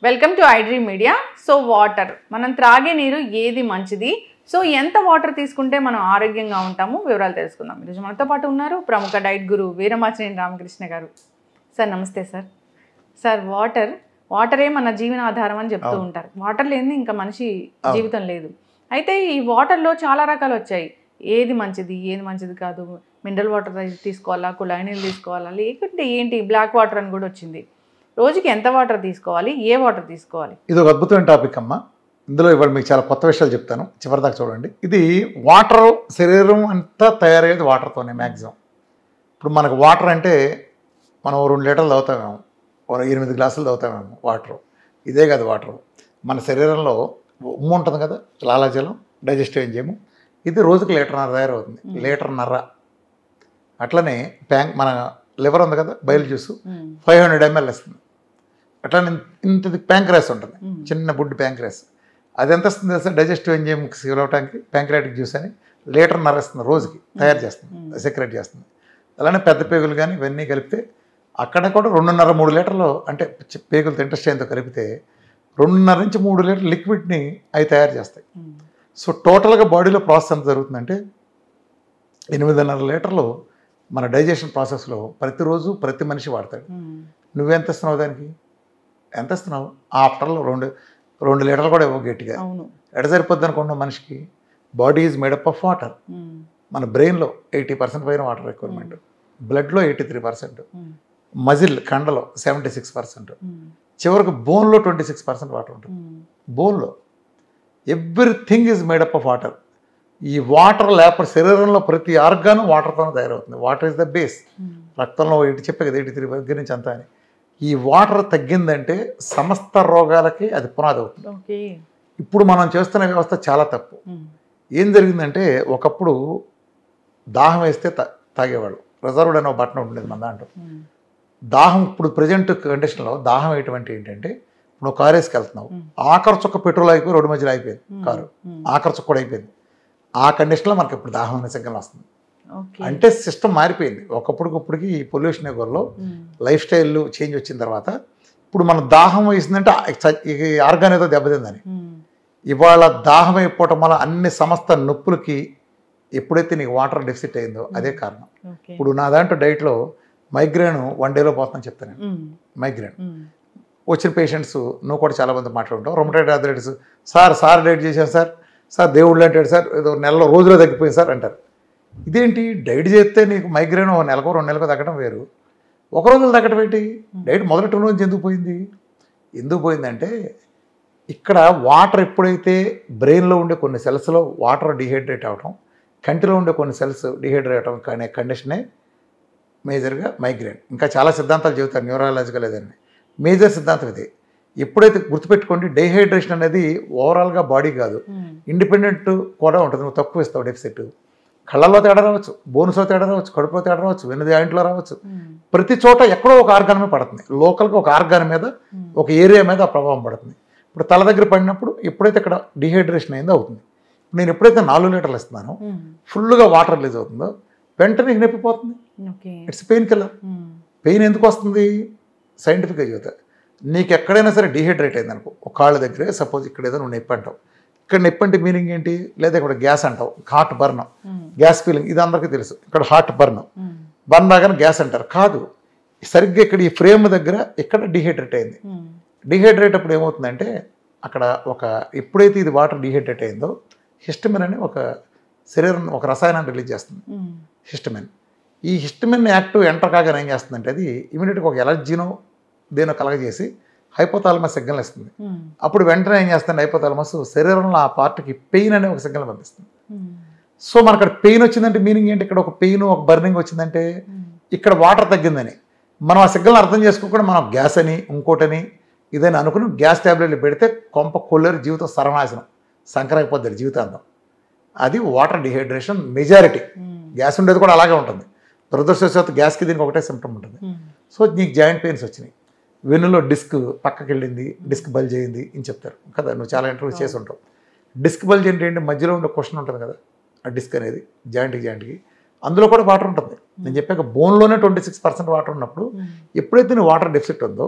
Welcome to iDream media. So water, మనం త్రాగే నీరు ఏది మంచిది, సో ఎంత వాటర్ తీసుకుంటే మనం ఆరోగ్యంగా ఉంటాము, వివరాలు తెలుసుకుందాం. ఈరోజు మనతో పాటు ఉన్నారు ప్రముఖ డైట్ గురు వీరమాచినేని రామకృష్ణ గారు. సార్ నమస్తే. సార్ వాటరే మన జీవనాధారం అని చెప్తూ ఉంటారు. వాటర్ లేని ఇంకా మనిషి జీవితం లేదు. అయితే ఈ వాటర్లో చాలా రకాలు వచ్చాయి. ఏది మంచిది కాదు, మినరల్ వాటర్ తీసుకోవాలా, కుళాయి నీళ్ళు తీసుకోవాలా, లేకుంటే ఏంటి బ్లాక్ వాటర్ అని కూడా వచ్చింది. రోజుకి ఎంత వాటర్ తీసుకోవాలి, ఏ వాటర్ తీసుకోవాలి? ఇది ఒక అద్భుతమైన టాపిక్ అమ్మా. ఇందులో ఇవాళ మీకు చాలా కొత్త విషయాలు చెప్తాను, చివరిదాకా చూడండి. ఇది వాటర్, శరీరం అంతా తయారయ్యేది వాటర్తోనే మ్యాక్సిమం. ఇప్పుడు మనకు వాటర్ అంటే మనం 2 లీటర్లు తాగుతామేమో, 8 గ్లాసులు తాగుతామేమో వాటర్. ఇదే కాదు వాటర్. మన శరీరంలో ఉమ్ము ఉంటుంది కదా, లాలాజలం, డైజెస్టివ్ ఎంజైమ్, ఇది రోజుకి 1.5 లీటర్ తయారవుతుంది. 1.5 లీటర్. అట్లనే మన లివర్ ఉంది కదా, బయలు జ్యూస్ 500 ml ఇస్తుంది. అట్లా ఇంతది ప్యాంక్రాస్ ఉంటుంది, చిన్న బుడ్డి ప్యాంక్రాస్. అది ఎంత వస్తుంది తెలుసా? డైజెస్టివ్ ఎంజైమ్ ఇవ్వడానికి ప్యాంక్రాటిక్ జ్యూస్ అని 1.5 లీటర్ ఇస్తుంది రోజుకి, తయారు చేస్తుంది, సెక్రెట్ చేస్తుంది. అలానే పెద్ద పేగులు కానీ ఇవన్నీ కలిపితే అక్కడ కూడా 2.5-3 లీటర్లు, అంటే పేగులతో ఇంటెస్టైన్తో కలిపితే 2.5 నుంచి 3 లీటర్ల లిక్విడ్ని అవి తయారు చేస్తాయి. సో టోటల్గా బాడీలో ప్రాసెస్ ఎంత జరుగుతుందంటే 8.5 లీటర్లు మన డైజెషన్ ప్రాసెస్లో ప్రతిరోజు ప్రతి మనిషి వాడతాడు. నువ్వెంత ఇస్తున్నావు దానికి? ఎంత ఇస్తున్నావు? ఆఫ్టర్లో 2 లీటర్లు కూడా ఇవ్వవు గట్టిగా. ఎడ సరిపోద్ది అనుకుంటున్నాం మనిషికి. Body is made up of water. మన బ్రెయిన్లో 80% పైన వాటర్ రిక్వైర్మెంట్, బ్లడ్లో 83%, మజిల్ కండలో 76%, చివరికి బోన్లో 26% వాటర్ ఉంటుంది. బోన్లో everything is made up of water. ఈ వాటర్ లేకపోతే శరీరంలో ప్రతి ఆర్గాను వాటర్తోనే తయారవుతుంది. Water is the base. రక్తంలో చెప్పే కదా 83 దగ్గర నుంచి అంతా అని. ఈ వాటర్ తగ్గిందంటే సమస్త రోగాలకి అది పునాది అవుతుంది. ఇప్పుడు మనం చేస్తున్న వ్యవస్థ చాలా తప్పు. ఏం జరిగిందంటే ఒకప్పుడు దాహం వేస్తే తాగేవాళ్ళు. రిజర్వ్డ్ అనే ఒక బటన్ ఉండేది మన దాంట్లో. దాహం ఇప్పుడు ప్రజెంట్ కండిషన్లో దాహం ఏంటంటే నువ్వు కారు వేసుకెళ్తున్నావు, ఆఖరి చుక్క పెట్రోల్ అయిపోయి రోడ్డు మధ్యలో అయిపోయింది కారు, ఆఖరి చుక్క కూడా అయిపోయింది. ఆ కండిషన్లో మనకి ఇప్పుడు దాహం అనే సిగ్నల్ వస్తుంది. అంటే సిస్టమ్ మారిపోయింది. ఒకప్పటికప్పటికి ఈ పొల్యూషన్ యుగంలో లైఫ్ స్టైల్ చేంజ్ వచ్చిన తర్వాత ఇప్పుడు మన దాహం వేసిందంటే ఆర్గాన్ ఏదో దెబ్బతిందని. ఇవాళ దాహం అయిపోవటం వల్ల అన్ని సమస్త నొప్పులకి ఎప్పుడైతే నీకు వాటర్ డెఫిసిట్ అయిందో అదే కారణం. ఇప్పుడు నా దాంట్లో డైట్లో మైగ్రేన్ 1 డేలో పోతుందని చెప్తాను. మైగ్రేన్ వచ్చిన పేషెంట్స్ నువ్వు కూడా చాలామంది మాట్లాడుంటావు. రొమటైడ్ ఆర్థరైటిస్, సార్ డైట్ చేశాను సార్ దేవుళ్ళు అంటాడు సార్, ఏదో నెలలో రోజులో తగ్గిపోయింది సార్ అంటారు. ఇదేంటి? డైట్ చేస్తే నీకు మైగ్రేన్ 1 నెలకో 2 నెలకో తగ్గడం వేరు, ఒక రోజులో తగ్గడం ఏంటి? డైట్ మొదటి రోజు ఎందుకు పోయిందంటే ఇక్కడ వాటర్ ఎప్పుడైతే బ్రెయిన్లో ఉండే కొన్ని సెల్స్లో వాటర్ డిహైడ్రేట్ అవ్వటం, కంటిలో ఉండే కొన్ని సెల్స్ డిహైడ్రేట్ అవ్వడం అనే కండిషనే మేజర్గా మైగ్రేన్. ఇంకా చాలా సిద్ధాంతాలు చెబుతారు, న్యూరాలజికల్ ఏదని. మేజర్ సిద్ధాంతం ఇది. ఎప్పుడైతే గుర్తుపెట్టుకోండి, డీహైడ్రేషన్ అనేది ఓవరాల్గా బాడీ కాదు, ఇండిపెండెంట్ కూడా ఉంటుంది. నువ్వు తక్కువ ఇస్తావు డెఫిసిట్. కళ్ళల్లో తేడా రావచ్చు, బోన్స్లో తేడా రావచ్చు, కడుపులో తేడా రావచ్చు, వెన్ను జాయింట్లో రావచ్చు. ప్రతి చోట ఎక్కడో ఒక ఆర్గాన్ మీద పడుతుంది. లోకల్గా ఒక ఆర్గాన్ మీద, ఒక ఏరియా మీద ఆ ప్రభావం పడుతుంది. ఇప్పుడు తల దగ్గర పడినప్పుడు ఎప్పుడైతే ఇక్కడ డీహైడ్రేషన్ అయిందో అవుతుంది. నేను ఎప్పుడైతే 4 లీటర్లు ఇస్తున్నానో, ఫుల్గా వాటర్ రిలీజ్ అవుతుందో వెంటనే నీకు నొప్పిపోతుంది. It's pain killer. పెయిన్ ఎందుకు వస్తుంది? సైంటిఫిక్గా చెబుతా. నీకు ఎక్కడైనా సరే డీహైడ్రేట్ అయింది అనుకో, ఒక కాళ్ళ దగ్గరే సపోజ్ ఇక్కడ ఏదో నువ్వు నొప్పి అంటావు. ఇక్కడ నొప్పి అంటే మీనింగ్ ఏంటి? లేదా ఇక్కడ గ్యాస్ అంటావు, హార్ట్ బర్న్, గ్యాస్ ఫీలింగ్, ఇది అందరికీ తెలుసు. ఇక్కడ హార్ట్ బర్న్ రాగానే గ్యాస్ అంటారు. కాదు, సరిగ్గా ఇక్కడ ఈ ఫ్రేమ్ దగ్గర ఇక్కడ డీహైడ్రేట్ అయింది. డీహైడ్రేట్ అప్పుడు ఏమవుతుందంటే అక్కడ ఎప్పుడైతే ఇది వాటర్ డీహైడ్రేట్ అయిందో హిస్టమిన్ అని ఒక శరీరం ఒక రసాయనాన్ని రిలీజ్ చేస్తుంది, హిస్టమిన్. ఈ హిస్టమిన్ యాక్టివ్ ఎంటర్ కాగానే ఏం చేస్తుందంటే అది ఇమీడియట్గా ఒక ఎలర్జీనో దేనో కలగజేసి హైపోథాలమస్ సిగ్నల్ ఇస్తుంది. అప్పుడు వెంటనే ఏం చేస్తుంది హైపోథాలమస్ శరీరంలో ఆ పార్ట్కి పెయిన్ అనే ఒక సిగ్నల్ పంపిస్తుంది. సో మనకు అక్కడ పెయిన్ వచ్చిందంటే మీనింగ్ ఏంటి? ఇక్కడ ఒక పెయిన్, ఒక బర్నింగ్ వచ్చిందంటే ఇక్కడ వాటర్ తగ్గిందని. మనం ఆ సిగ్నల్ అర్థం చేసుకోకుండా మనం గ్యాస్ అని, ఇంకోటని, ఇదని అనుకుని గ్యాస్ ట్యాబ్లెట్లు పెడితే కొంప కొల్లేరు, జీవితం సర్వనాశనం, సంక్రాంతి జీవితాంతం. అది వాటర్ డిహైడ్రేషన్ మెజారిటీ. గ్యాస్ ఉండేది కూడా అలాగే ఉంటుంది. దురదృష్టవశాత్తు గ్యాస్కి దీనికి ఒకటే సిమ్టమ్ ఉంటుంది. సో నీకు జాయింట్ పెయిన్స్ వచ్చినాయి, వెన్నులో డిస్క్ పక్కకి వెళ్ళింది, డిస్క్ బల్జ్ అయింది అని చెప్తారు కదా, నువ్వు చాలా ఇంటర్వ్యూ చేసి ఉంటావు. డిస్క్ బల్జ్ ఏంటి? మధ్యలో ఉండే క్వశ్చన్ ఉంటుంది కదా, ఆ డిస్క్ అనేది జాయింట్కి అందులో కూడా వాటర్ ఉంటుంది. నేను చెప్పాక బోన్లోనే 26% వాటర్ ఉన్నప్పుడు ఎప్పుడైతే నువ్వు వాటర్ డెఫిసిట్ ఉందో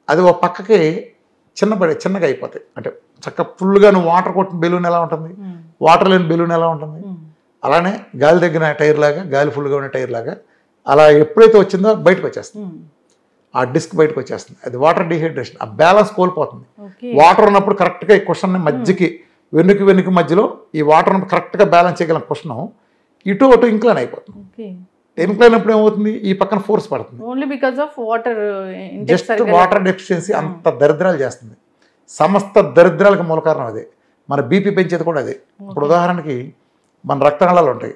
అది ఒక పక్కకి చిన్నగా అయిపోతాయి. అంటే చక్కగా ఫుల్గా నువ్వు వాటర్ కొట్టిన బెలూన్ ఎలా ఉంటుంది, వాటర్ లేని బెలూన్ ఎలా ఉంటుంది, అలానే గాలి తగ్గిన టైర్ లాగా, గాలి ఫుల్గా ఉన్న టైర్ లాగా అలా ఎప్పుడైతే వచ్చిందో బయటకు వచ్చేస్తుంది, ఆ డిస్క్ బయటకు వచ్చేస్తుంది. అది వాటర్ డిహైడ్రేషన్. ఆ బ్యాలెన్స్ కోల్పోతుంది. వాటర్ ఉన్నప్పుడు కరెక్ట్గా ఈ కుషన్ మధ్యకి వెన్నుకి మధ్యలో ఈ వాటర్ కరెక్ట్గా బ్యాలెన్స్ చేయగల కుషన్ ఇటు అటు ఇంక్లైన్ అయిపోతుంది. ఇంక్లైన్ అప్పుడు ఏమవుతుంది, ఈ పక్కన ఫోర్స్ పడుతుంది. Only because of water, just water deficiency అంత దరిద్రాలు చేస్తుంది. సమస్త దరిద్రాలకు మూల కారణం అదే. మన బీపీ పెంచేది కూడా అదే. ఇప్పుడు ఉదాహరణకి మన రక్తనాళాలు ఉంటాయి.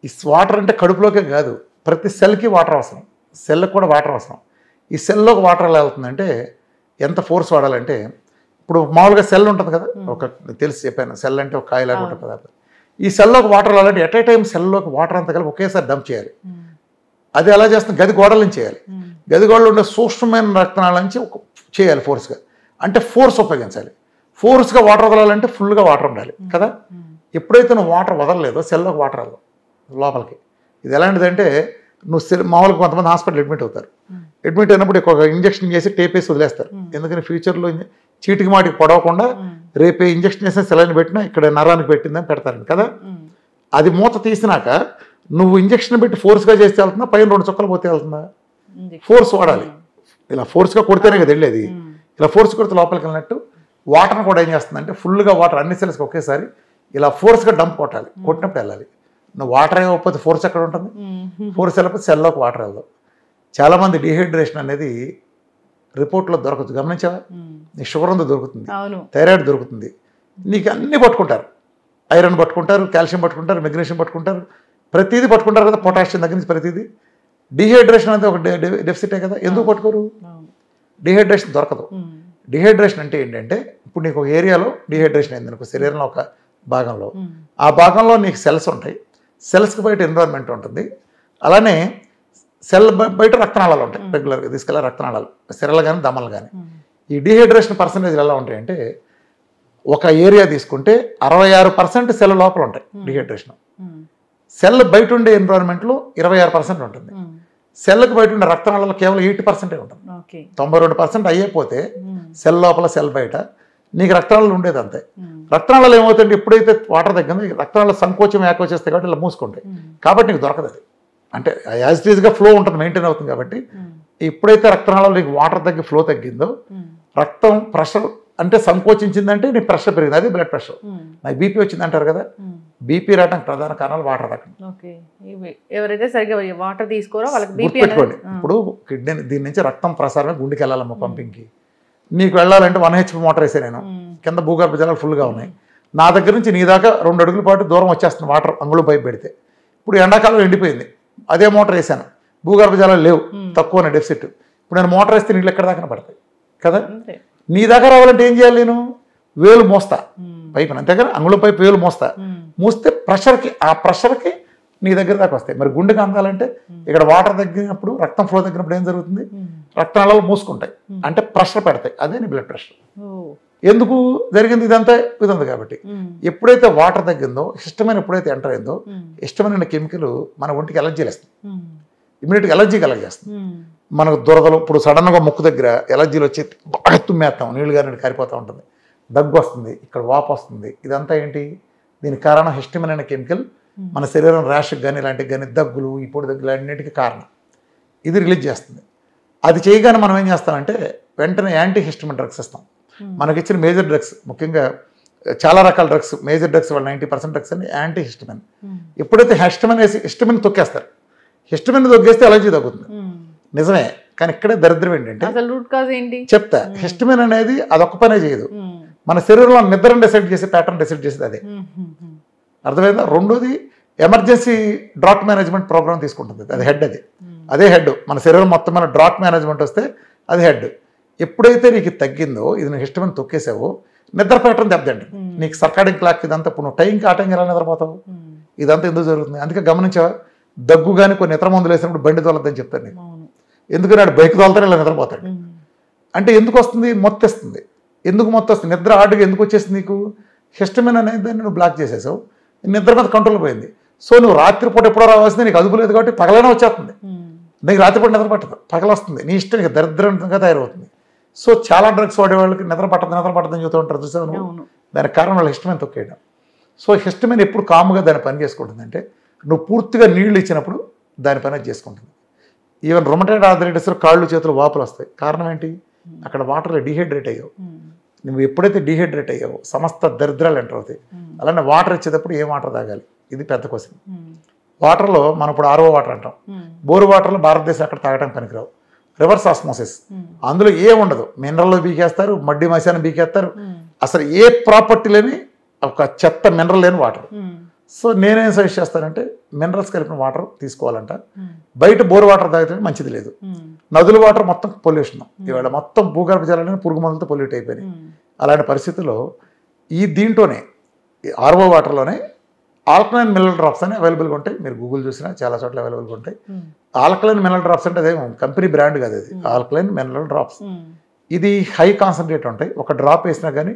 ఈ వాటర్ అంటే కడుపులోకే కాదు, ప్రతి సెల్కి వాటర్ అవసరం, సెల్కి కూడా వాటర్ అవసరం. ఈ సెల్లోకి వాటర్ ఎలా వెళ్తుందంటే ఎంత ఫోర్స్ వాడాలంటే, ఇప్పుడు మామూలుగా సెల్ ఉంటుంది కదా, ఒక తెలిసి చెప్పాను, సెల్ అంటే ఒక కాయలాగా ఉంటుంది పదార్థం. ఈ సెల్లోకి వాటర్ వెళ్ళాలంటే ఎట్ ఏ టైం సెల్లోకి వాటర్ అంతా కలిపి ఒకేసారి డంప్ చేయాలి. అది ఎలా చేస్తుంది, గది గోడల నుంచి చేయాలి. గది గోడలో ఉండే సూక్ష్మమైన రక్తనాళ నుంచి చేయాలి ఫోర్స్గా. అంటే ఫోర్స్ ఉపయోగించాలి. ఫోర్స్గా వాటర్ వదలాలంటే ఫుల్గా వాటర్ ఉండాలి కదా. ఎప్పుడైతే నువ్వు వాటర్ వదలలేదో సెల్లోకి వాటర్ వెళ్ళదు లోపలికి. ఇది ఎలాంటిదంటే, నువ్వు మామూలుగా కొంతమంది హాస్పిటల్ అడ్మిట్ అవుతారు. అడ్మిట్ అయినప్పుడు ఒక ఇంజక్షన్ చేసి టేప్ వేసి వదిలేస్తారు. ఎందుకని ఫ్యూచర్లో చీటికి మాటికి పొడవకుండా రేపే ఇంజక్షన్ చేసిన సెలైన్ పెట్టినా ఇక్కడ నరానికి పెట్టిందని పెడతారు కదా. అది మూత తీసినాక నువ్వు ఇంజక్షన్ పెట్టి ఫోర్స్గా చేస్తే వెళ్తుందా, పైన 2 చుక్కలు పోతే వెళ్తుందా? ఫోర్స్ వాడాలి. ఇలా ఫోర్స్గా కొడితేనే కదా వెళ్ళేది. ఇలా ఫోర్స్ కొడితే లోపలికి వెళ్ళినట్టు వాటర్ని కూడా ఏం చేస్తుందంటే ఫుల్గా వాటర్ అన్ని సెల్స్కి ఒకేసారి ఇలా ఫోర్స్గా డంప్ కొట్టాలి. కొట్టినప్పుడు వెళ్ళాలి. నువ్వు వాటర్ అయిపోతే ఫోర్స్ ఎక్కడ ఉంటుంది, ఫోర్స్ వెళ్ళకపోతే సెల్లోకి వాటర్ వెళ్దాం. చాలామంది డిహైడ్రేషన్ అనేది రిపోర్ట్లో దొరకదు, గమనించావా? నీ షుగర్ ఉందో దొరుకుతుంది, థైరాయిడ్ దొరుకుతుంది, నీకు అన్నీ పట్టుకుంటారు. ఐరన్ పట్టుకుంటారు, కాల్షియం పట్టుకుంటారు, మెగ్నీషియం పట్టుకుంటారు, ప్రతిదీ పట్టుకుంటారు కదా, పొటాషియం దగ్గర నుంచి ప్రతిదీ. డిహైడ్రేషన్ అనేది ఒక డెఫిసిటే కదా, ఎందుకు పట్టుకోరు? డిహైడ్రేషన్ దొరకదు. డిహైడ్రేషన్ అంటే ఏంటంటే, ఇప్పుడు నీకు ఒక ఏరియాలో డిహైడ్రేషన్ అయింది అనుకో, శరీరంలో ఒక భాగంలో, ఆ భాగంలో నీకు సెల్స్ ఉంటాయి, సెల్స్కి బయట ఎన్విరాన్మెంట్ ఉంటుంది, అలానే సెల్ బయట రక్తనాళాలు ఉంటాయి, రెగ్యులర్గా తీసుకెళ్ళే రక్తనాళాలు, సిరలు కానీ దమలు కానీ. ఈ డిహైడ్రేషన్ పర్సంటేజ్లు ఎలా ఉంటాయంటే, ఒక ఏరియా తీసుకుంటే 66% సెల్ లోపల ఉంటాయి డిహైడ్రేషన్. సెల్ బయట ఉండే ఎన్విరాన్మెంట్లో 26% ఉంటుంది. సెల్కి బయట ఉండే రక్తనాళాలు కేవలం 80% ఉంటుంది. 92% అయ్యేపోతే సెల్ లోపల సెల్ బయట నీకు రక్తనాళాలు ఉండేది అంతే. రక్తనాళాలు ఏమవుతాయంటే, ఎప్పుడైతే వాటర్ తగ్గిందో రక్తనాళాలు సంకోచం ఏకోచేస్తాయి కాబట్టి ఇలా మూసుకుంటాయి, కాబట్టి నీకు దొరకదు. అది అంటే యాజ్ ఇట్ ఈజ్గా ఫ్లో ఉంటుంది, మెయింటైన్ అవుతుంది. కాబట్టి ఎప్పుడైతే రక్తనాళాలు నీకు వాటర్ తగ్గి ఫ్లో తగ్గిందో, రక్తం ప్రెషర్ అంటే సంకోచించిందంటే నీ ప్రెషర్ పెరిగింది, అది బ్లడ్ ప్రెషర్. నాకు బీపీ వచ్చింది అంటారు కదా, బీపీ రావడానికి ప్రధాన కారణాలు వాటర్ తగ్గడం. ఎవరైతే సరిగ్గా వాటర్ తీసుకోరో వాళ్ళకి బీపీ. గుర్తుపెట్టుకోండి, ఇప్పుడు కిడ్నీ దీని నుంచి రక్తం ప్రసారం గుండెకి వెళ్ళాలమ్మా పంపింగ్కి. నీకు వెళ్ళాలంటే 1 HP మోటార్ వేసే నేను, కింద భూగర్భ జలాలు ఫుల్గా ఉన్నాయి, నా దగ్గర నుంచి నీ దాకా 2 అడుగుల పాటు దూరం వచ్చేస్తుంది వాటర్, అంగుళం పైపు పెడితే. ఇప్పుడు ఎండాకాలం ఎండిపోయింది, అదే మోటార్ వేసాను, భూగర్భ జలాలు లేవు, తక్కువ డెఫిసిట్. ఇప్పుడు నేను మోటార్ వేస్తే నీళ్ళు ఎక్కడ దాకా పడతాయి కదా. నీ దగ్గర రావాలంటే ఏం చేయాలి, నేను వేలు మోస్తా పైపు, అంతే కదా, అంగుళం పైపు వేలు మోస్తా, మూస్తే ప్రెషర్కి, ఆ ప్రెషర్కి నీ దగ్గర దాకా వస్తాయి. మరి గుండెకి అందాలంటే ఇక్కడ వాటర్ తగ్గినప్పుడు, రక్తం ఫ్లో తగ్గినప్పుడు ఏం జరుగుతుంది, రక్తనాళాలు మూసుకుంటాయి, అంటే ప్రెషర్ పెడతాయి, అదే నీ బ్లడ్ ప్రెషర్. ఎందుకు జరిగింది ఇదంతా? ఇదంతా కాబట్టి ఎప్పుడైతే వాటర్ తగ్గిందో, హిస్టమైన్ ఎప్పుడైతే ఎంటర్ అయిందో, హిస్టమైన్ అనే కెమికల్ మన ఒంటికి ఎలర్జీలు వేస్తుంది, ఇమీడియట్గా ఎలర్జీ కలగజేస్తుంది. మనకు దురదలు, ఇప్పుడు సడన్గా ముక్కు దగ్గర ఎలర్జీలు వచ్చి బాగా తుమ్మేస్తాం, నీళ్ళు గారి కారిపోతూ ఉంటుంది, దగ్గు వస్తుంది, ఇక్కడ వాపు వస్తుంది. ఇదంతా ఏంటి? దీనికి కారణం హిస్టమైన్ అనే కెమికల్ మన శరీరం ర్యాష్కి కానీ ఇలాంటివి కానీ, దగ్గులు, ఈ పొడి దగ్గులు అన్నింటికి కారణం. ఇది రిలీజ్ చేస్తుంది. అది చేయగానే మనం ఏం చేస్తామంటే వెంటనే యాంటీ హిస్టమైన్ డ్రగ్స్ ఇస్తాం. మనకి ఇచ్చిన మేజర్ డ్రగ్స్, ముఖ్యంగా చాలా రకాల డ్రగ్స్, మేజర్ డ్రగ్స్ వాళ్ళు 90% డ్రగ్స్ అని యాంటీ హిస్టమైన్. ఎప్పుడైతే హిస్టమైన్ వేసి హిస్టమైన్ తొక్కేస్తారు, హిస్టమైన్ తొక్కేస్తే ఎలర్జీ తగ్గుతుంది, నిజమే. కానీ ఇక్కడే దరిద్రం ఏంటంటే, చెప్తా, హిస్టమైన్ అనేది అదొక్క పనే చేయదు, మన శరీరంలో నిద్రను డిసైడ్ చేసి ప్యాటర్న్ డిసైడ్ చేసేది అదే. అర్థమైందా? రెండోది ఎమర్జెన్సీ డ్రాట్ మేనేజ్మెంట్ ప్రోగ్రామ్ తీసుకుంటుంది, అది హెడ్. అదే హెడ్. మన శరీరం మొత్తం మన డ్రాట్ మేనేజ్మెంట్ వస్తే అది హెడ్. ఎప్పుడైతే నీకు తగ్గిందో, ఇది నువ్వు హిస్టమైన్ తొక్కేసావో, నిద్ర ప్యాటర్న్ దెబ్బతిండి. నీకు సర్కాడిక్ క్లాక్ ఇదంతా, ఇప్పుడు నువ్వు టైంకి ఆ టైంకి ఎలా నిద్రపోతావు? ఇదంతా ఎందుకు జరుగుతుంది? అందుకే గమనించావా, దగ్గు కానీ కొన్ని ఇతర మందులు వేసినప్పుడు బండి తోలద్దని చెప్తాను నీకు. ఎందుకని వాడు బైక్ తోలుతాడు, ఇలా నిద్రపోతాడు. అంటే ఎందుకు వస్తుంది? మొత్తేస్తుంది. ఎందుకు మొత్తొస్తుంది? నిద్ర ఆర్డుగా ఎందుకు వచ్చేసింది నీకు? హిస్టమైన్ అనేది దాన్ని నువ్వు బ్లాక్ చేసేసావు, నిద్ర మీద కంట్రోల్ పోయింది. సో నువ్వు రాత్రిపూట ఎప్పుడో రావాల్సింది, నీకు అదుపు లేదు కాబట్టి పగలైనా వచ్చేస్తుంది. నీకు రాత్రిపూట నిద్ర పట్టదు, పగల వస్తుంది. నీ ఇష్టం, నీకు దరిద్రంగా తయారవుతుంది. సో చాలా డ్రగ్స్ వాడే వాళ్ళకి నిద్ర పట్టదని చెబుతూ ఉంటారు చూసావు నువ్వు. దానికి కారణం వాళ్ళ హిస్టమిన్ తొక్కేయడం. సో హిస్టమిన్ ఎప్పుడు కాముగా దాని పని చేసుకుంటుందంటే నువ్వు పూర్తిగా నీళ్లు ఇచ్చినప్పుడు దాని పని అది చేసుకుంటుంది. ఈవెన్ రొమటైడ్ ఆర్థరైటిస్లో కాళ్ళు చేతులు వాపులు వస్తాయి. కారణం ఏంటి? అక్కడ వాటర్లో డీహైడ్రేట్ అయ్యావు. నువ్వు ఎప్పుడైతే డీహైడ్రేట్ అయ్యావో సమస్త దరిద్రాలు ఎంటర్ అవుతాయి. అలానే వాటర్ ఇచ్చేటప్పుడు ఏ వాటర్ తాగాలి, ఇది పెద్ద క్వశ్చన్. వాటర్లో మనం ఇప్పుడు ఆర్ఓ వాటర్ అంటాం. బోరు వాటర్లో భారతదేశం అక్కడ తాగడానికి పనికిరావు. రివర్స్ ఆస్మోసిస్, అందులో ఏ ఉండదు. మినరల్ బీకేస్తారు, మడ్డి మశాన్ని బీకేస్తారు. అసలు ఏ ప్రాపర్టీ లేని ఒక చెత్త మినరల్ లేని వాటర్. సో నేనేం సజెస్ట్ చేస్తానంటే మినరల్స్ కలిపిన వాటర్ తీసుకోవాలంట. బయట బోర్ వాటర్ తాగితే మంచిది లేదు. నదుల వాటర్ మొత్తం పొల్యూషన్. ఇవాళ మొత్తం భూగర్భ జలాలను పురుగు మందులతో పొల్యూట్ అయిపోయినాయి. అలాంటి పరిస్థితుల్లో దీంట్లోనే ఆర్ఓ వాటర్లోనే ఆల్కలైన్ మినరల్ డ్రాప్స్ అని అవైలబుల్గా ఉంటాయి. మీరు గూగుల్ చూసినా చాలా చోట్ల అవైలబుల్గా ఉంటాయి. ఆల్కలైన్ మినరల్ డ్రాప్స్ అంటే అదే కంపెనీ బ్రాండ్ కాదు, అది ఆల్కలైన్ మినరల్ డ్రాప్స్. ఇది హై కాన్సన్ట్రేట్ ఉంటాయి. ఒక డ్రాప్ వేసినా కానీ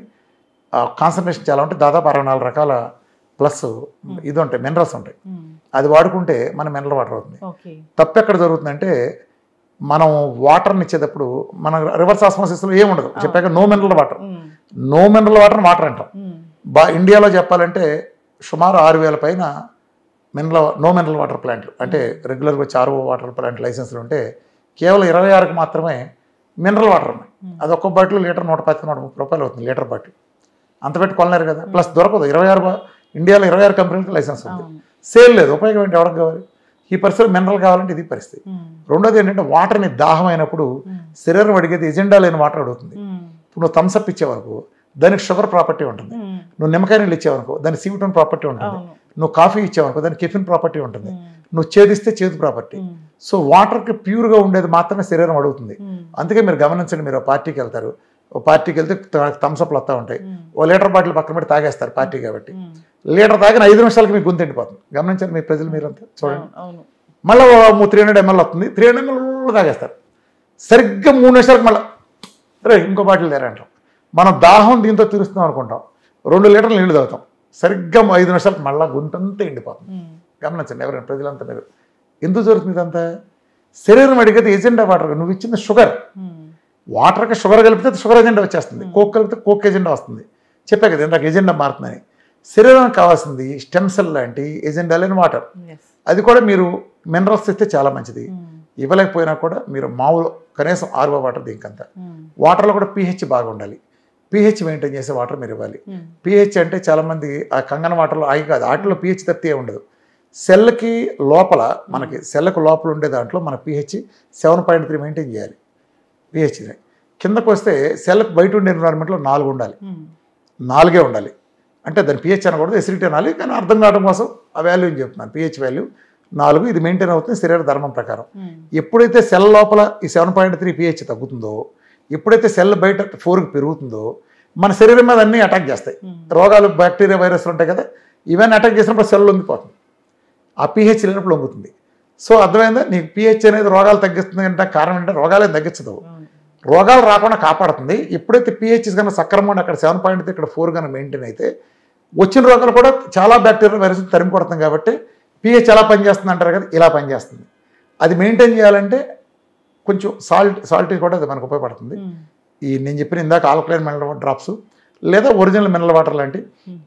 కాన్సన్ట్రేషన్ చాలా ఉంటాయి. దాదాపు 64 రకాల ప్లస్ ఇది ఉంటాయి, మినరల్స్ ఉంటాయి. అది వాడుకుంటే మన మినరల్ వాటర్ అవుతుంది. తప్పు ఎక్కడ జరుగుతుందంటే మనం వాటర్ని ఇచ్చేటప్పుడు మన రివర్స్ ఆస్మోసిస్లో ఏముండదు. చెప్పాక no mineral water. No mineral water అంటాం. ఇండియాలో చెప్పాలంటే సుమారు 6,000 పైన నో మినరల్ వాటర్ ప్లాంట్లు, అంటే రెగ్యులర్గా వచ్చి ఆర్ఓ వాటర్ ప్లాంట్ లైసెన్స్లు ఉంటే కేవలం 26కి మాత్రమే మినరల్ వాటర్ ఉన్నాయి. అది ఒక్క బాటిల్ లీటర్ 110-130 రూపాయలు అవుతుంది లీటర్ బాటిల్. అంత పెట్టి కొనలేరు కదా. ప్లస్ దొరకదు. 26 ఇండియాలో 26 కంపెనీలకు లైసెన్స్ ఉంది. సేల్ లేదు. ఉపయోగం ఏంటి? ఎవరికి కావాలి? ఈ పరిస్థితి మినరల్ కావాలంటే ఇది పరిస్థితి. రెండోది ఏంటంటే వాటర్ని దాహం అయినప్పుడు శరీరం అడిగేది ఎజెండా లేని వాటర్ అడుగుతుంది. ఇప్పుడు నువ్వు థమ్స్అప్ ఇచ్చేవరకు దానికి షుగర్ ప్రాపర్టీ ఉంటుంది. నువ్వు నిమ్మకాయ నీళ్ళు ఇచ్చేవనుకో దానికి సివిటోన్ ప్రాపర్టీ ఉంటుంది. నువ్వు కాఫీ ఇచ్చేవనుకో దానికి కెఫిన్ ప్రాపర్టీ ఉంటుంది. నువ్వు చేదిస్తే చేదు ప్రాపర్టీ. సో వాటర్కి ప్యూర్గా ఉండేది మాత్రమే శరీరం అడుగుతుంది. అందుకే మీరు గమనించండి, మీరు పార్టీకి వెళ్తారు, ఓ పార్టీకి వెళ్తే థమ్స్అప్లు వస్తూ ఉంటాయి. ఓ లీటర్ బాటిల్ పక్కన పెట్టి తాగేస్తారు పార్టీ కాబట్టి. లీటర్ తాగిన 5 నిమిషాలకి మీకు గొంతు ఎండిపోతుంది. గమనించండి మీ ప్రజలు, మీరంతా చూడండి. మళ్ళీ 300 ml వస్తుంది, 300 ml తాగేస్తారు. సరిగ్గా 3 నిమిషాలకు మళ్ళీ రే ఇంకో బాటిల్ తేరా అంటాం. మనం దాహం దీంతో తీరుస్తున్నాం అనుకుంటాం, 2 లీటర్లు నీళ్లు తాగుతాం. సరిగ్గా 5 నిమిషాలకు మళ్ళీ గొంతంతా ఎండిపోతుంది. గమనించండి ఎవరైనా ప్రజలంతా. మీరు ఎందుకు జరుగుతుంది ఇదంతా? శరీరం అడిగేది ఎజెండా వాటర్. నువ్వు ఇచ్చింది షుగర్. వాటర్కి షుగర్ కలిపితే షుగర్ ఎజెండా వచ్చేస్తుంది, కోక్ కలిపితే కోక్ ఎజెండా వస్తుంది. చెప్పా కదా ఇందాక ఎజెండా మారుతుందని. శరీరానికి కావాల్సింది స్టెమ్ సెల్ లాంటి ఎజెండా లేని వాటర్. అది కూడా మీరు మినరల్స్ ఇస్తే చాలా మంచిది. ఇవ్వలేకపోయినా కూడా మీరు మామూలు కనీసం ఆర్ఓ వాటర్ దీనికంతా. వాటర్లో కూడా pH బాగా ఉండాలి. pH మెయింటైన్ చేసే వాటర్ మీరు ఇవ్వాలి. pH అంటే చాలామంది ఆ కంగన వాటర్లో ఆగి కాదు, వాటిలో pH తప్పితే ఉండదు. సెల్కి లోపల మనకి సెల్కి లోపల ఉండే దాంట్లో మన pH 7.3 మెయింటైన్ చేయాలి. pHని కిందకు వస్తే సెల్కి బయట ఉండే ఎన్విరాన్మెంట్లో 4 ఉండాలి. 4 ఉండాలి. అంటే దాని pH అనకూడదు, ఎసిడిటీ అనాలి. కానీ అర్థం కావడం కోసం ఆ వాల్యూ అని చెప్తున్నాను. pH value 4. ఇది మెయింటైన్ అవుతుంది శరీర ధర్మం ప్రకారం. ఎప్పుడైతే సెల్ లోపల ఈ 7.3 pH తగ్గుతుందో, ఎప్పుడైతే సెల్ బయట 4కి పెరుగుతుందో మన శరీరం మీద అన్నీ అటాక్ చేస్తాయి. రోగాలు, బ్యాక్టీరియా, వైరస్లు ఉంటాయి కదా, ఇవన్నీ అటాక్ చేసినప్పుడు సెల్ లొంగిపోతుంది. ఆ pH లేనప్పుడు లొంగుతుంది. సో అర్థమైందా? నీకు pH అనేది రోగాలు తగ్గిస్తుంది అంటే కారణం ఏంటంటే రోగాలే తగ్గించదు, రోగాలు రాకుండా కాపాడుతుంది. ఎప్పుడైతే pH కన్నా సక్రమంగా అక్కడ 7.3 ఇక్కడ 4 కన్నా మెయింటైన్ అయితే వచ్చిన రోగాలు కూడా చాలా బ్యాక్టీరియా, వైరస్ తరిమి కొడుతుంది. కాబట్టి pH ఎలా పనిచేస్తుంది అంటారు కదా, ఇలా పనిచేస్తుంది. అది మెయింటైన్ చేయాలంటే కొంచెం సాల్ట్ కూడా అది మనకు ఉపయోగపడుతుంది. ఈ నేను చెప్పిన ఇందాక ఆల్కలైన్ మినరల్ డ్రాప్స్ లేదా ఒరిజినల్ మినరల్ వాటర్ లాంటి,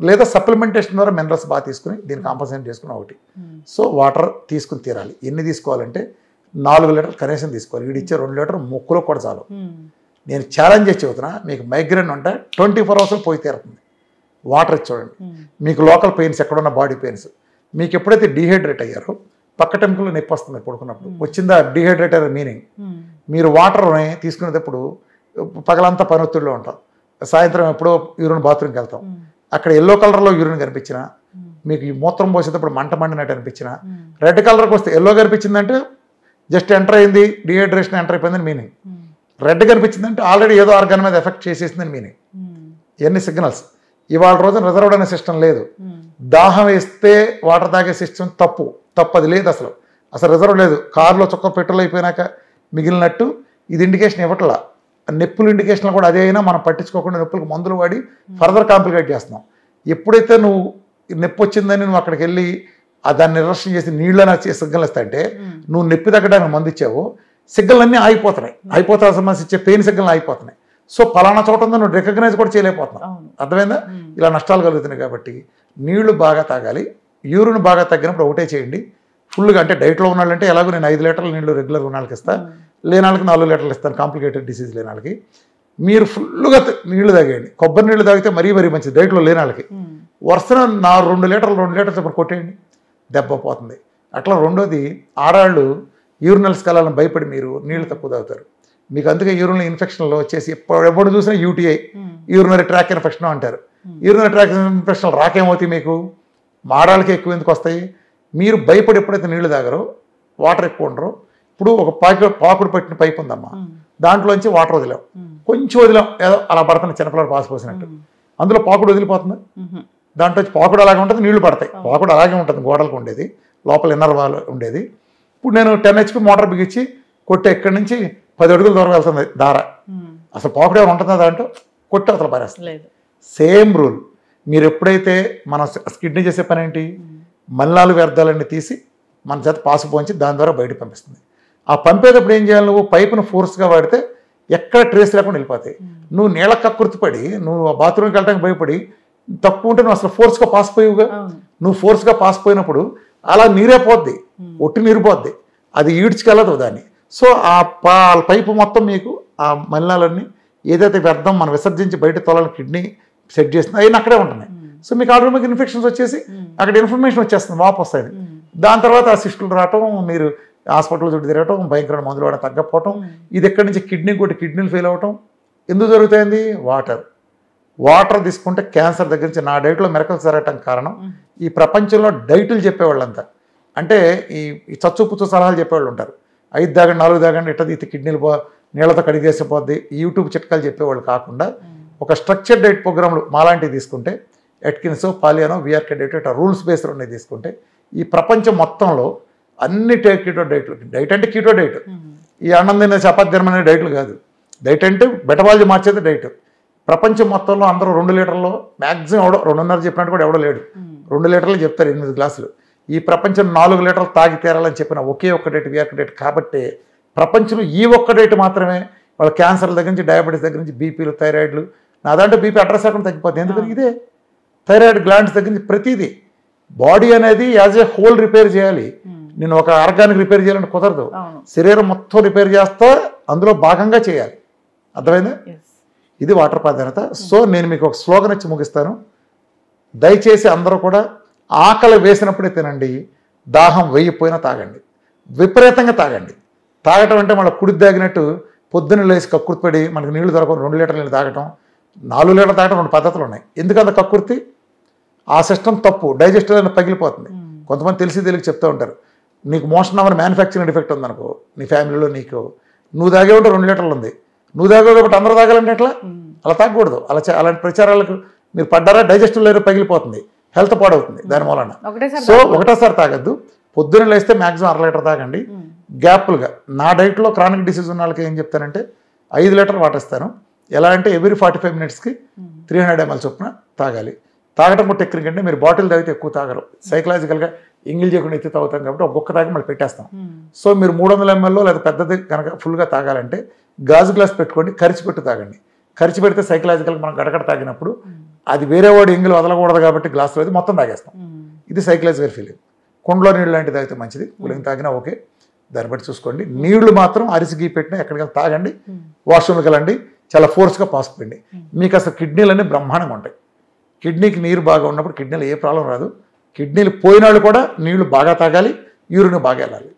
లేదా సప్లిమెంటేషన్ ద్వారా మినరల్స్ బాగా తీసుకుని దీన్ని కాంపన్సేట్ చేసుకుని ఒకటి. సో వాటర్ తీసుకుని తీరాలి. ఎన్ని తీసుకోవాలంటే 4 లీటర్లు కనీసం తీసుకోవాలి. వీడు ఇచ్చే 2 లీటర్లు ముక్కులో కూడా చాలు. నేను ఛాలెంజ్ చేసి చెబుతున్నా, మీకు మైగ్రేన్ ఉంటే 24 అవర్స్లో పోయి తీరుతుంది. వాటర్ ఇచ్చి చూడండి. మీకు లోకల్ పెయిన్స్, ఎక్కడున్న బాడీ పెయిన్స్, మీకు ఎప్పుడైతే డీహైడ్రేట్ అయ్యారో పక్క టెంకులో నొప్పి వస్తుంది పడుకున్నప్పుడు, వచ్చిందా డీహైడ్రేట్ అనే మీనింగ్. మీరు వాటర్ని తీసుకునేటప్పుడు పగలంతా పనొత్తుల్లో ఉంటాం, సాయంత్రం ఎప్పుడో యూరిన్ బాత్రూమ్కి వెళ్తాం, అక్కడ ఎల్లో కలర్లో యూరిన్ కనిపించినా, మీకు ఈ మూత్రం పోసేటప్పుడు మంట మండినట్టు అనిపించినా, రెడ్ కలర్కి వస్తే ఎల్లో కనిపించిందంటే జస్ట్ ఎంటర్ అయింది, డీహైడ్రేషన్ ఎంటర్ అయిపోయిందని మీనింగ్. రెడ్ కనిపించిందంటే ఆల్రెడీ ఏదో ఆర్గాన్ మీద ఎఫెక్ట్ చేసేసిందని మీనింగ్. ఇవన్నీ సిగ్నల్స్. ఇవాళ రోజున రిజర్వ్డ్ అనే సిస్టమ్ లేదు. దాహం వేస్తే వాటర్ తాగే సిస్టమ్ తప్పు. అది లేదు అసలు రిజర్వ్ లేదు. కారులో చుక్క పెట్రోల్ అయిపోయినాక మిగిలినట్టు ఇది ఇండికేషన్ ఇవ్వట్లా. నొప్పులు ఇండికేషన్లు కూడా అదే అయినా మనం పట్టించుకోకుండా నొప్పులకు మందులు వాడి ఫర్దర్ కాంప్లికేట్ చేస్తున్నాం. ఎప్పుడైతే నువ్వు నొప్పి వచ్చిందని నువ్వు అక్కడికి వెళ్ళి దాన్ని నిర్లక్ష్యం చేసి నీళ్ళని సిగ్నల్ ఇస్తా అంటే, నువ్వు నొప్పి తగ్గడానికి మందు ఇచ్చావు, సిగ్నల్ అన్నీ ఆగిపోతున్నాయి, అయిపోతా సమస్య ఇచ్చే పెయిన్ సిగ్నల్ ఆగిపోతున్నాయి. సో పలానా చోట ఉందని నువ్వు రికగ్నైజ్ కూడా చేయలేకపోతున్నావు. అర్థమైందా? ఇలా నష్టాలు కలుగుతున్నాయి. కాబట్టి నీళ్లు బాగా తాగాలి. యూరిన్ బాగా తగ్గినప్పుడు ఒకటే చేయండి, ఫుల్గా అంటే డైట్లో ఉన్నాళ్ళంటే ఎలాగో నేను 5 లీటర్ల నీళ్ళు రెగ్యులర్ ఉన్నాళ్ళకి ఇస్తాను, లేనాళ్ళకి 4 లీటర్లు ఇస్తాను, కాంప్లికేటెడ్ డిసీజ్ లేనాళ్ళకి. మీరు ఫుల్గా నీళ్లు తాగేయండి. కొబ్బరి నీళ్ళు తాగితే మరీ మంచిది డైట్లో లేనాళ్ళకి. వరుసన 2 లీటర్లు చెప్పి కొట్టేయండి, దెబ్బ పోతుంది. అట్లా రెండోది, ఆడాళ్ళు యూరినల్స్కి వెళ్ళాలని భయపడి మీరు నీళ్లు తక్కువ తాగుతారు. మీకు అందుకే యూరినల్ ఇన్ఫెక్షన్లో వచ్చేసి ఎప్పుడు చూసినా యూటీఐ, యూరినరీ ట్రాక్ ఇన్ఫెక్షన్ అంటారు. యూరినరీ ట్రాక్ ఇన్ఫెక్షన్ రాకేమవుతాయి మీకు? ఆడాళ్ళకి ఎక్కువ ఎందుకు వస్తాయి? మీరు భయపడి ఎప్పుడైతే నీళ్లు తాగరో, వాటర్ ఎక్కువ ఉండరు. ఇప్పుడు ఒక పాకుడు పట్టిన పైప్ ఉందమ్మా, దాంట్లోంచి వాటర్ వదిలాం, కొంచెం వదిలాం, ఏదో అలా పడుతుంది చిన్నపిల్లలు పాస్ పోసినట్టు. అందులో పాకుడు వదిలిపోతుంది, దాంట్లో పాకుడు అలాగే ఉంటుంది, నీళ్లు పడతాయి. పాకుడు అలాగే ఉంటుంది, గోడలకు ఉండేది, లోపల ఇన్నర్ వాల్ ఉండేది. ఇప్పుడు నేను 10 HP మోటార్ బిగించి కొట్టే ఇక్కడి నుంచి 10 అడుగుల దూరం వెళ్తుంది దార. అసలు పాకుడు ఏమైనా ఉంటుందా దాంట్లో? కొట్టి అసలు పారేస్తుంది. Same rule. మీరు ఎప్పుడైతే మన కిడ్నీ చేసే పని ఏంటి, మలినాలు వ్యర్థాలన్నీ తీసి మన చేత పాసు పోంచి దాని ద్వారా బయటకు పంపిస్తుంది. ఆ పంపేటప్పుడు ఏం చేయాలి? నువ్వు పైపును ఫోర్స్గా వాడితే ఎక్కడ ట్రేస్ లేకుండా వెళ్ళిపోతాయి. నువ్వు నీళ్ళ కక్కుర్తిపడి నువ్వు బాత్రూమ్కి వెళ్ళడానికి భయపడి తక్కువ ఉంటే నువ్వు అసలు ఫోర్స్గా పాస్ పోయివుగా. నువ్వు ఫోర్స్గా పాస్ పోయినప్పుడు అలా నీరే పోద్ది, ఒట్టి నీరు పోద్ది, అది ఈడ్చుకెళ్ళదు దాన్ని. సో ఆ పైపు మొత్తం మీకు ఆ మలినాలన్నీ ఏదైతే వ్యర్థం మనం విసర్జించి బయట తోలాలని కిడ్నీ సెట్ చేసింది అవన్నీ అక్కడే ఉంటున్నాయి. సో మీకు ఆటోమేటిక్ ఇన్ఫెక్షన్స్ వచ్చేసి అక్కడ ఇన్ఫర్మేషన్ వచ్చేస్తుంది, వాపు వస్తుంది. దాని తర్వాత ఆ సిస్టులు రావటం, మీరు హాస్పిటల్ చుట్టూ తిరగటం, భయంకరమైన మందులు వాడడం తగ్గకపోవటం, ఇది ఎక్కడి నుంచి కిడ్నీ కొట్టి కిడ్నీలు ఫెయిల్ అవ్వటం. ఎందుకు జరుగుతుంది? వాటర్ తీసుకుంటే క్యాన్సర్ దగ్గర నుంచి నా డైట్లో మెరకలు జరగటానికి కారణం ఈ ప్రపంచంలో డైట్లు చెప్పేవాళ్ళంతా. అంటే ఈ చచ్చుపుచ్చు సలహాలు చెప్పేవాళ్ళు ఉంటారు. 5 తాగండి, 4 తాగండి, ఇట్లా ఇది కిడ్నీలు నీళ్ళతో కడిగేసిపోద్ది, యూట్యూబ్ చిట్కాలు చెప్పేవాళ్ళు కాకుండా ఒక స్ట్రక్చర్డ్ డైట్ ప్రోగ్రాంలు మాలాంటివి తీసుకుంటే, ఎట్కిన్స్, పాలియానో, విఆర్కే డైట్, ఇట్లా రూల్స్ బేస్డ్ ఉన్నాయి తీసుకుంటే ఈ ప్రపంచం మొత్తంలో అన్ని కీటో డైట్లు. డైట్ అంటే కీటో డైట్, ఈ అన్నం తినే చపాతి తినమనే డైట్లు కాదు. డైట్ అంటే బెటబాలజీ మార్చేది డైట్. ప్రపంచం మొత్తంలో అందరూ 2 లీటర్లు మ్యాక్సిమం ఎవడో 2.5 చెప్పినట్టు కూడా ఎవడో లేడు. 2 లీటర్లు చెప్తారు, 8 గ్లాసులు. ఈ ప్రపంచం 4 లీటర్లు తాగి తీరాలని చెప్పిన ఒకే ఒక్క డైట్ విఆర్కే డైట్. కాబట్టి ప్రపంచంలో ఈ ఒక్క డైట్ మాత్రమే వాళ్ళ క్యాన్సర్ల దగ్గర నుంచి, డయాబెటీస్ దగ్గర నుంచి, బీపీలు, థైరాయిడ్లు, నా దాంట్లో బీపీ అడ్రస్ అక్కడ తగ్గిపోతుంది. ఎందుకంటే ఇదే థైరాయిడ్ గ్లాండ్స్ దగ్గర నుంచి ప్రతిదీ. బాడీ అనేది యాజ్ ఏ హోల్ రిపేర్ చేయాలి. నేను ఒక ఆర్గానిక్ రిపేర్ చేయాలని కుదరదు, శరీరం మొత్తం రిపేర్ చేస్తా అందులో భాగంగా చేయాలి. అర్థమైందా? ఇది వాటర్ ప్రాధాన్యత. సో నేను మీకు ఒక స్లోగన్ ఇచ్చి ముగిస్తాను. దయచేసి అందరూ కూడా ఆకలి వేసినప్పుడే తినండి, దాహం వేయిపోయినా తాగండి, విపరీతంగా తాగండి. తాగటం అంటే మళ్ళీ కుడి తాగినట్టు పొద్దున్న లేచి కక్కుర్తిపడి మనకి నీళ్లు దొరకదు 2 లీటర్ల నీళ్ళు తాగటం, 4 లీటర్లు తాగటం 2 పద్ధతులు ఉన్నాయి. ఎందుకంత కక్కుర్తి? ఆ సిస్టమ్ తప్పు, డైజెస్టివ్ అనేది పగిలిపోతుంది. కొంతమంది తెలిసి చెప్తూ ఉంటారు, నీకు మోషన్ అవ్వని మ్యానుఫ్యాక్చరింగ్ డిఫెక్ట్ ఉందనుకో నీ ఫ్యామిలీలో, నీకు నువ్వు తాగే ఉంటే 2 లీటర్లు ఉంది, నువ్వు తాగే కాబట్టి అందరూ తాగాలంటే ఎట్లా? అలా తాగకూడదు. అలాంటి ప్రచారాలకు మీరు పడ్డారా, డైజెస్టివ్ లేరు పగిలిపోతుంది, హెల్త్ పాడవుతుంది దాని మూలన. సో ఒకటేసారి తాగద్దు. పొద్దున్న లేస్తే మ్యాక్సిమం 1/2 లీటర్ తాగండి గ్యాప్లుగా. నా డైట్లో క్రానిక్ డిసీజ్ ఉన్న వాళ్ళకి ఏం చెప్తానంటే 5 లీటర్లు వాటర్ ఇస్తాను. ఎలా అంటే ఎవ్రీ 45 మినిట్స్కి 300 ml చొప్పున తాగాలి. తాగటం కూడా టెక్నిక్ అంటే మీరు బాటిల్ తాగితే ఎక్కువ తాగరు, సైకలాజికల్గా ఎంగిల్ చేయకుండా ఎత్తి తాగుతాం కాబట్టి ఒక బొక్క తాగి మళ్ళీ పెట్టేస్తాం. సో మీరు 300 ml లేదా పెద్దది కనుక ఫుల్గా తాగాలంటే గాజు గ్లాస్ పెట్టుకోండి, కరిచిపెట్టి తాగండి. కరిచిపెడితే సైకలాజికల్గా మనం గడగడ తాగినప్పుడు అది వేరే వాడు ఎంగిల్ వదలకూడదు కాబట్టి గ్లాసులో అది మొత్తం తాగేస్తాం. ఇది సైకలాజికల్ ఫీలింగ్. కుండలో నీళ్ళు లాంటిది తాగితే మంచిది, కూలింగ్ తాగినా ఓకే, దాన్ని బట్టి చూసుకోండి. నీళ్లు మాత్రం అరిసి గీ పెట్టినా ఎక్కడికైనా తాగండి, వాష్రూమ్కి వెళ్ళండి, చాలా ఫోర్స్గా పాసుపోయింది. మీకు అసలు కిడ్నీలన్నీ బ్రహ్మాండంగా ఉంటాయి. కిడ్నీకి నీరు బాగా ఉన్నప్పుడు కిడ్నీలో ఏ ప్రాబ్లం రాదు. కిడ్నీలు పోయిన వాళ్ళు కూడా నీళ్లు బాగా తాగాలి, యూరిన్ బాగా వెళ్ళాలి.